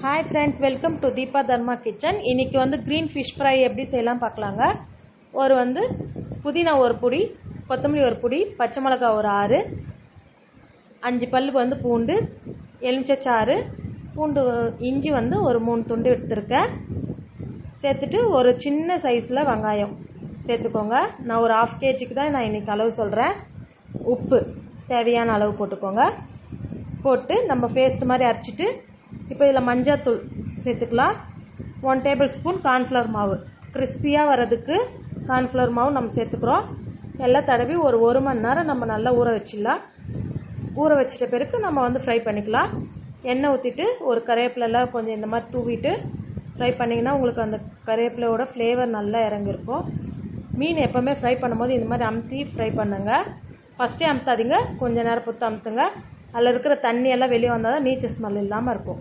Hi friends, welcome to Deepa Dharma kitchen. இன்றைக்கி green fish fry எப்படி செய்யலாம் பார்க்கலாங்க. புதினா ஒரு பொடி, கொத்தமல்லி ஒரு பொடி, பச்சை மிளகா ஒரு 6, 5 பல் பூண்டு, எலுமிச்சைச்சாறு, பூண்டு இஞ்சி ஒரு 3 துண்டு எடுத்துருக்கேன். சேர்த்துட்டு ஒரு சின்ன சைஸில் வெங்காயம் சேர்த்துக்கோங்க. நான் ஒரு 1/2 kgக்கு தான் நான் இன்றைக்கி அளவு சொல்கிறேன். உப்பு தேவையான அளவு போட்டுக்கோங்க. போட்டு நம்ம பேஸ்ட் மாதிரி அரைச்சிட்டு இப்போ இதில் மஞ்சள் தூள் சேர்த்துக்கலாம். 1 டேபிள் ஸ்பூன் கார்ன்ஃப்ளவர் மாவு, கிறிஸ்பியாக வரதுக்கு கார்ன்ஃப்ளவர் மாவு நம்ம சேர்த்துக்கிறோம். எல்லாம் தடவி ஒரு மணி நேரம் நம்ம நல்லா ஊற வச்சிடலாம். ஊற வச்சிட்ட பிறகு நம்ம ஃப்ரை பண்ணிக்கலாம். எண்ணெய் ஊற்றிட்டு ஒரு கருவேப்பிலெல்லாம் கொஞ்சம் இந்த மாதிரி தூவிட்டு ஃப்ரை பண்ணிங்கன்னா உங்களுக்கு அந்த கருவேப்பிலையோட ஃப்ளேவர் நல்லா இறங்கியிருக்கும். மீன் எப்போவுமே ஃப்ரை பண்ணும்போது இந்த மாதிரி அமுத்தி ஃப்ரை பண்ணுங்கள். ஃபஸ்ட்டே அமுத்தாதீங்க, கொஞ்சம் நேரம் பொறுத்து அமுத்துங்க. அதில் இருக்கிற தண்ணியெல்லாம் வெளியே வந்தால் தான் நீச்சல் ஸ்மெல் இல்லாமல் இருக்கும்.